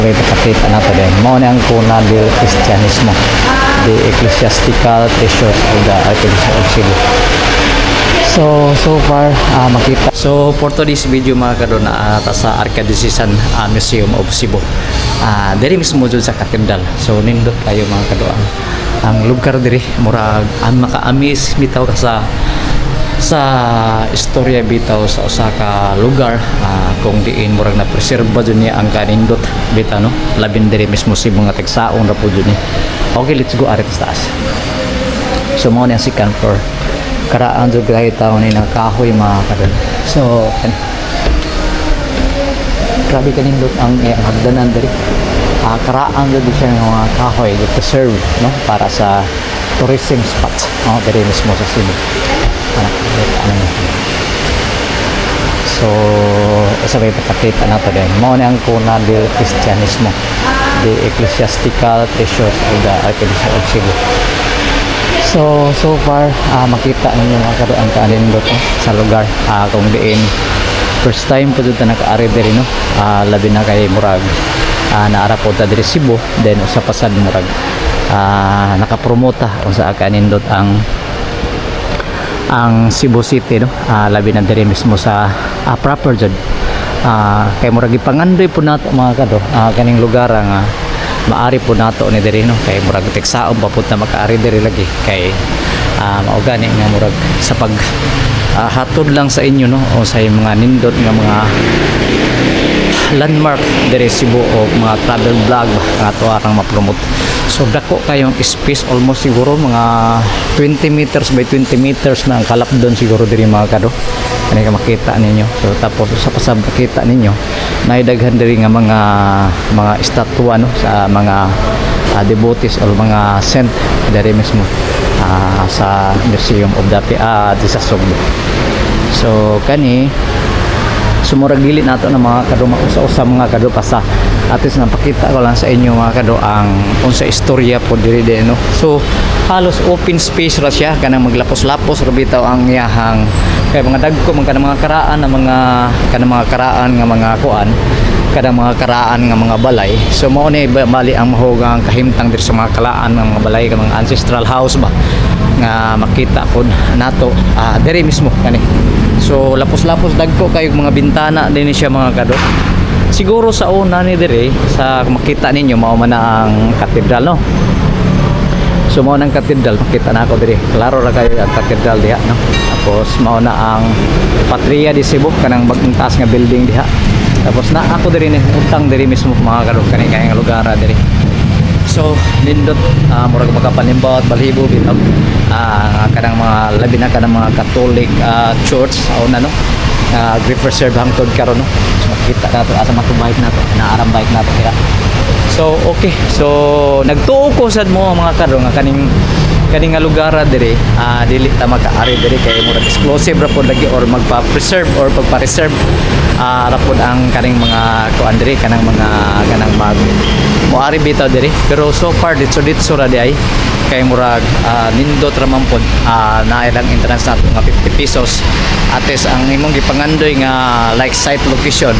May pakita na to din. Mao na ang kuna del Cristianismo, the ecclesiastical treasures of the Archdiocese of Cebu. So far makita. So for today's video mga kadon na sa Archdiocese Museum of Cebu. Diri mismo dun sa katedral. So nindot kayo mga kadon. Ang lugar diri murag ang maka-amaze bitaw ka sa istorya bitaw sa usa ka lugar kung diin murag na preserba dun niya ang kanindot bitaw no, labing diri mismo Cebu nga tigsaon ra pud ni. Okay, let's go arit sa taas. So mo na second floor, karaan jud kay tawo ni nakahoy mga kadon. So grabe kanindot ang hagdanan diri. Karaan jud siya ng mga kahoy to preserve no, para sa tourism spot diri mismo sa Cebu. So sabay pakita na to din. Mao na ang kuna del Cristianismo, the ecclesiastical treasures of the Archdiocese of Cebu. So far makita ninyo mga kadto ang kanindot sa lugar kung diin first time po dito naka-ari diri no, labi na kay murag naara po ta diri Cebu, then usa pasad murag nakapromota unsa kanindot ang Cebu City no, labi na diri mismo sa proper jud kay murag ipangandoy po nato mga kadto kaning lugar nga maari po nato ni diri no, kay murag teksaon pa pud na makaari diri lagi kay mao gani nga murag sa pag hatod lang sa inyo no o sa mga nindot nga mga landmark diri Cebu o mga travel vlog nga ato arang ma-promote. So dako kayong space, almost siguro mga 20 meters by 20 meters na ang kalapdon siguro diri mga kadto. Kani ka makita ninyo. So tapos sa pasab makita ninyo naidaghan diri nga mga estatwa no sa mga devotees o mga saint diri mismo sa Museum of the Jesus. So kani sumurag dili nato na mga kadto usa mga kadto pa sa atis na pakita ko lang sa inyo mga kadto ang unsa istorya po diri no. So halos open space ra siya kanang maglapos-lapos ra bitaw ang iyahang kay mga dagko man kanang mga karaan na mga karaan nga mga kuan kadang mga karaan nga mga balay. So mao ni bali ang mahugang kahimtang diri sa mga kalaan ng mga balay kanang ancestral house ba nga makita pod nato diri mismo kani. So lapos-lapos dagko kayo mga bintana din siya mga kadto. Siguro sa una ni dire sa makita ninyo mao man ang katedral no. So mao nang katedral makita na ako dire. Klaro ra kayo ang katedral diha no. Tapos mao na ang Patria de Cebu kanang bagong taas nga building diha. Tapos na ako dire ni utang dire mismo mga kadto kani kay nga lugar dire. So nindot murag makapanimbaw at balhibo bitaw kanang mga labi na kanang mga Catholic church o na no preserve hangtod karon no. So makita nato asa matubay nato naaram bike nato kaya. So okay, so nagtuo ko sad mo mga kadto nga kaning nga lugar dire dili ta makaari dire kay murag exclusive ra pod lagi or magpa-preserve or pagpa-reserve ra pod ang kaning mga kuan dire kanang mag moari bitaw dire. Pero so far dito ra di ay kay murag nindot ra man pod na ilang entrance nato nga 50 pesos ates ang imong gipangandoy nga like site location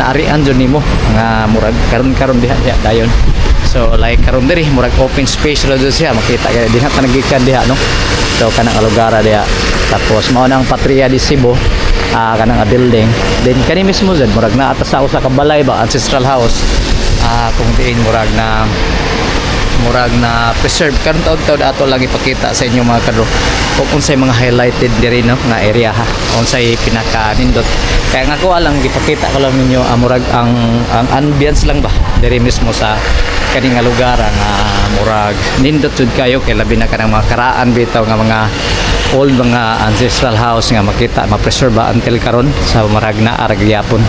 na arian jud nimo nga murag karon diha dayon. So like karon diri murag open space ra jud siya makita kay diha ta nagikan diha no. So kanang lugar diha. Tapos mao nang Patria de Cebu kanang building. Then kani mismo jud murag naa ta sa usa ka balay ba ancestral house kung diin murag na preserve karon taud-taud ato lang ipakita sa inyo mga kadto kung unsay mga highlighted diri no nga area ha, unsay pinaka nindot. Kaya nga ko alang ipakita ko lang ninyo murag ang ambience lang ba diri mismo sa kani nga lugar nga murag nindot jud kayo kay labi na kanang mga karaan bitaw nga mga old mga ancestral house nga makita ma-preserve until karon sa marag na aragyapon.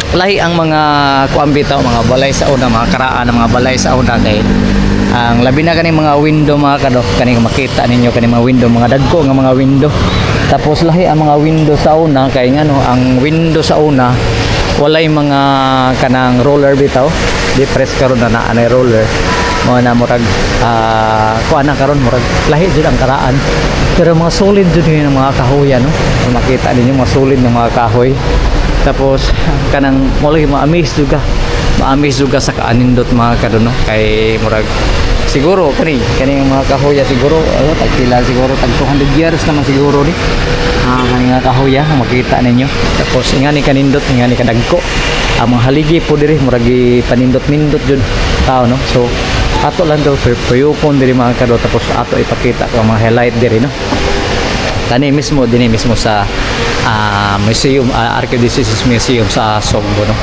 Lahi ang mga kuan bitaw mga balay sa una, mga karaan ng mga balay sa una kay ang labi na kaning mga window mga kadto kaning makita ninyo kaning mga window mga dagko nga mga window. Tapos lahi ang mga window sa una kay ngano ang window sa una walay mga kanang roller bitaw di press karon na anay roller mo na murag kuan na karon murag lahi jud ang karaan pero mga solid jud yung mga kahoy no. Makita ninyo mga solid ng mga kahoy Tapos kanang mulay ma-amaze juga. Ma-amaze juga sa kaanindot mga kaduno kay murag siguro kani mga kahoya siguro tagpila siguro tag 200 years naman siguro ni kani nga kahoya makita ninyo. Tapos ingani kanindot ingani kadagko ang mga haligi po diri murag panindot-nindot jud tao no. So ato lang daw puyupon diri mga kado tapos ato ipakita ko ang mga highlight diri no. Kani mismo dinhi mismo sa museum Archdiocese Museum sa Sogbo no.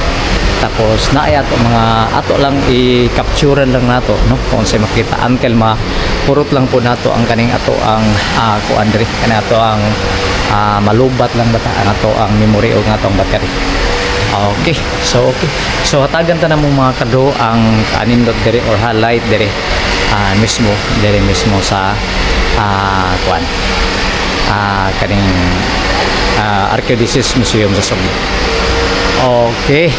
Tapos naay ato mga ato lang i-capturean lang nato no kung sa makita until purot lang po nato ang kaning ato ang kuan diri kani ato ang malubat lang bata ang ato ang memory o nga atong battery. Okay. So hatagan ta na mo mga kado ang kanindot diri or highlight diri mismo sa kuan kaning Archdiocese Museum sa Sogbo. Okay.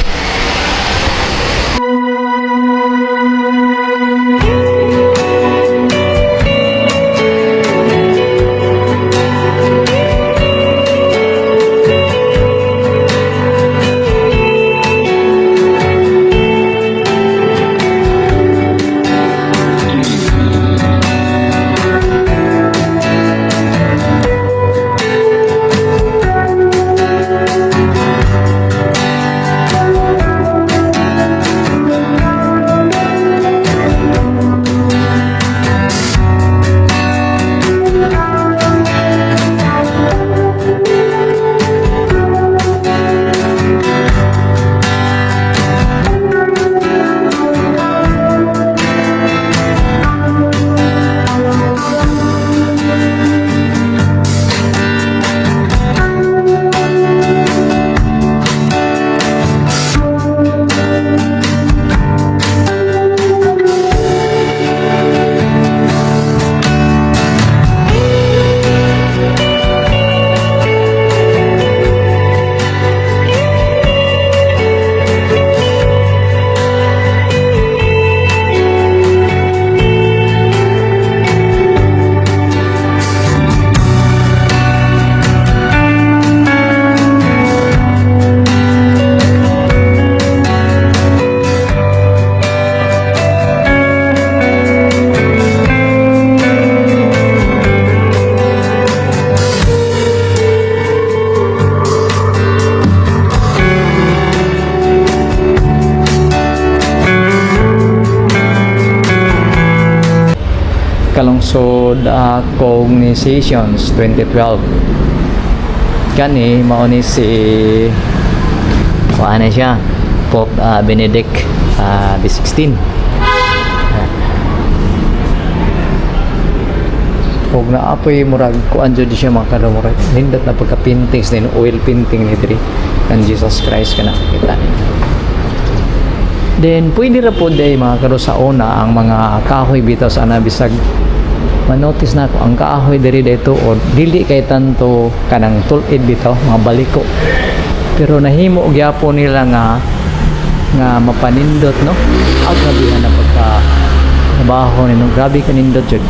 Kalungsod Cognizations 2012 kani mao ni si ano siya Pope Benedict the 16 og naapoy murag kuan jud siya mga kada murag nindot na pagka paintings din oil painting ni diri kan Jesus Christ kana kita ninyo. Then pwede ra po day mga karo sa una ang mga kahoy bitaw sa bisag manotice na ko ang kahoy diri dito o dili kay tanto kanang tulid bitaw mga baliko pero nahimo og gyapon nila nga mapanindot no grabe na pagka trabaho nino grabe kanindot jud.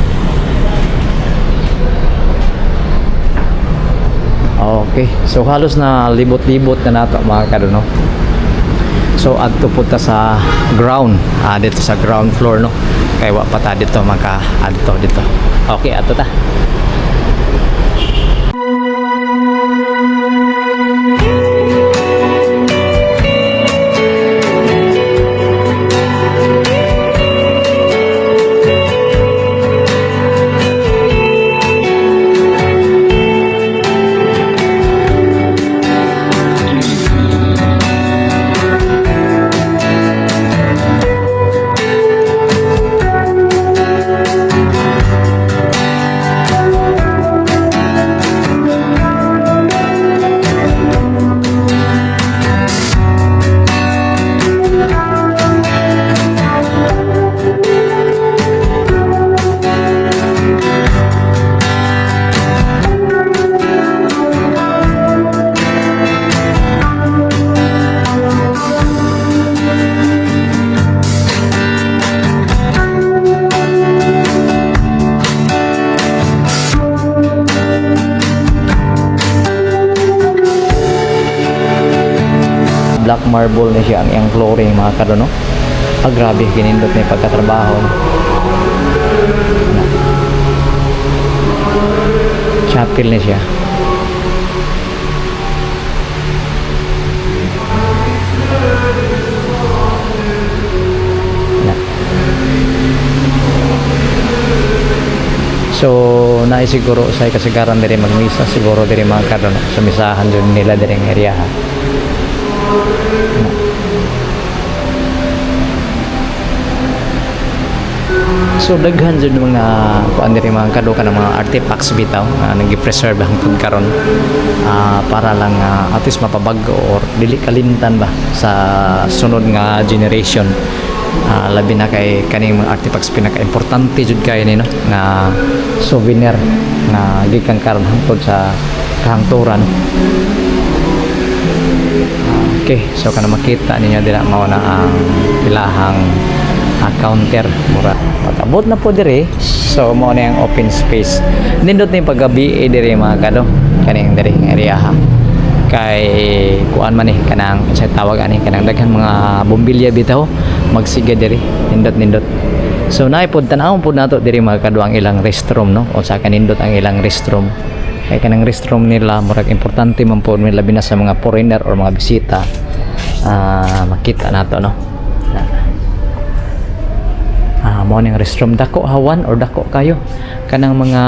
Okay, so halos na libot-libot na nato mga kado no. So adto punta sa ground dito sa ground floor no kay wa pa ta dito maka adto dito. Okay, adto ta. marble na siya ang iyang flooring mga kado no. Grabe kinindot na yung pagkatrabaho. Chapel na siya. So naisiguro sa kasagaran diri magmisa siguro diri mga kado no. Sumisahan dun nila diri ng area. So daghan jud mga kuan diri mga kado kanang mga artifacts bitaw nga nagi-preserve hangtod karon para lang at least mapabag-o or dili kalimtan ba sa sunod nga generation. Labi na kay kaning mga artifacts pinaka-importante jud kay ni no nga souvenir na gikan karon hangtod sa kahangturan. Okay, so kana makita ninyo dira mao na ang ilahang counter mura. Pag-abot na po diri, so mao na yung open space. Nindot ni paggabi diri mga kado kaning diri nga area ha. Kay kuan man ni kanang sa tawag ani kanang daghan mga bombilya bitaw magsiga diri nindot. So naay pod tan-awon pod nato diri mga kado ang ilang restroom no o sa kanindot ang ilang restroom. Kay kanang restroom nila murag importante man pod labi na sa mga foreigner or mga bisita makita nato no. Mo ning restroom dako hawan or dako kayo kanang mga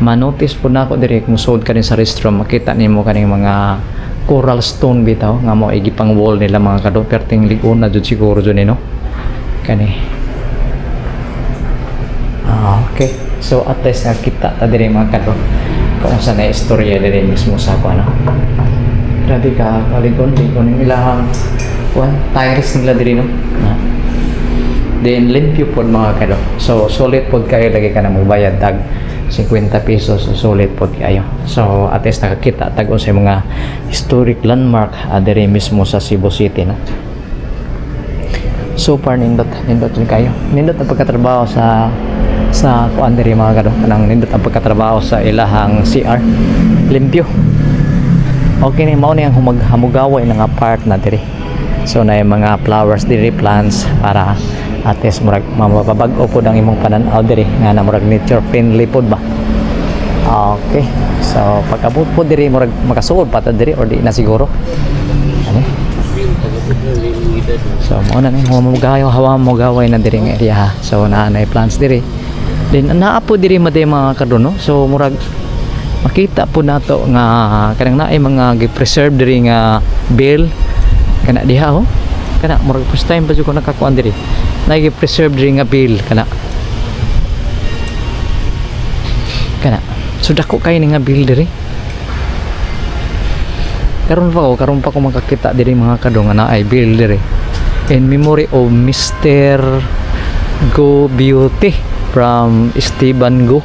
manotice po na ako diri kung sud ka rin sa restroom makita nimo kaning mga coral stone bitaw nga mo igipang wall nila mga kado perting ligon na jud siguro jud no kani. Okay, so at least nakita ta diri mga kado kung sa na istorya diri mismo sa ano. Grabe ka ligon yung ilahang tires nila diri no. Then limpyo pod mga kado, so solid pod kayo lagi ka na magbayad tag 50 pesos, so solid pod kayo. So at least nakakita tag sa mga historic landmark diri mismo sa Cebu City no. Super nindot kayo. Nindot ang pagkatrabaho sa kuan diri mga kado. Kanang nindot ang pagkatrabaho sa ilahang CR. Limpyo. Okay ni mao ni ang hamugaway nga part na diri. So na yung mga flowers diri, plants para at least murag mapabag-o pod ang imong pananaw diri nga na murag nature friendly pod ba. Okay, so pag-abot po diri murag makasuod pa ta diri or di na siguro ano. So mo na ning hawa mo gaway na diri nga area ha. So naanay plants diri then naa po diri maday mga kadono. So murag makita po nato nga kanang naay mga gi-preserve diri nga bell kana diha oh. Kana murag first time pa jud ko nakakuan diri nagi-preserve diri nga bell kana so dako kay ni nga bell diri karon pa ko makakita diri mga kado nga naay bell diri in memory of Mr. Go Beauty from Esteban Go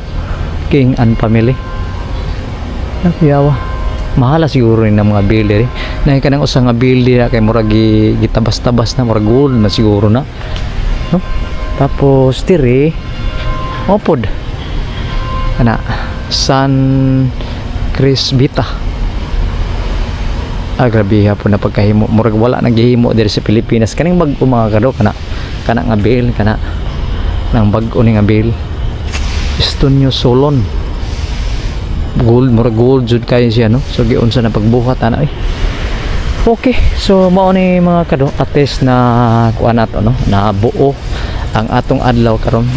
King and Family. Nakuyawa mahala siguro ni mga bell diri na kanang usa nga bell diri kay murag gitabas-tabas na murag gold na siguro na no. Tapos diri opod ana San Crisbita grabe hapon na pagkahimo murag wala naghihimo diri sa Pilipinas kaning bag-o mga kado kana nga bell kana nang bag-o ni nga bell Estonio Solon gold murag gold jud kay siya no. So giunsa na pagbuhat ana okay, so mao ni mga kado at least na kuan nato no na buo ang atong adlaw karon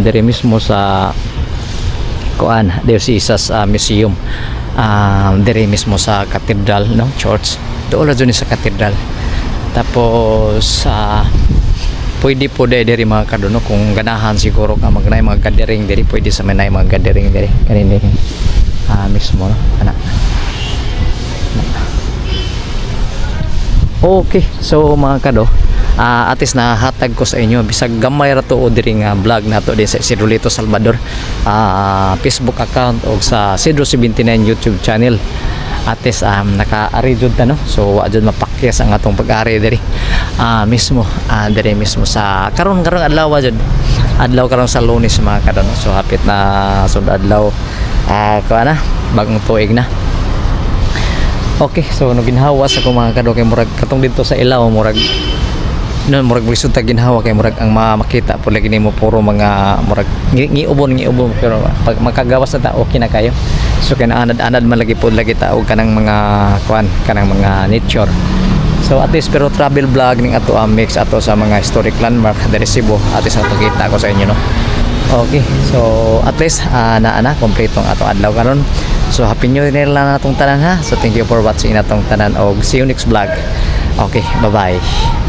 diri mismo sa kuan Diocesas Museum diri mismo sa cathedral no church doon ra sa cathedral. Tapos pwede po diri mga kado no kung ganahan siguro ka magnay mga gathering diri pwede sa manay mga gathering diri kanini mismo no ana. Okay, so mga kado at least nahatag ko sa inyo bisag gamay ra to o diri nga vlog nato din sa Cedrolito Salvador Facebook account o sa Cedro79 YouTube channel. At least naka-ari jud ta no. So wa jud mapakyas ang atong pag-ari diri mismo diri mismo sa karon adlaw jud adlaw karon sa Lunes mga kado no. So hapit na sud adlaw kuan na bagong tuig na. Okay, so no ginhawa sa ko mga kado kay murag katong dito sa ilaw murag murag lisod ta ginhawa kay murag ang makita po lagi nimo puro mga murag giubon pero pag makagawas na ta okay na kayo. So kay anad man lagi po lagi ta og kanang mga kuan kanang mga nature. So at least pero travel vlog ning ato mix ato sa mga historic landmark diri Cebu at least napakita ko sa inyo no. Okay, so at least na kompleto ang atong adlaw karon. So happy new year lang natong tanan ha. So thank you for watching natong tanan og see you next vlog. Okay, bye-bye.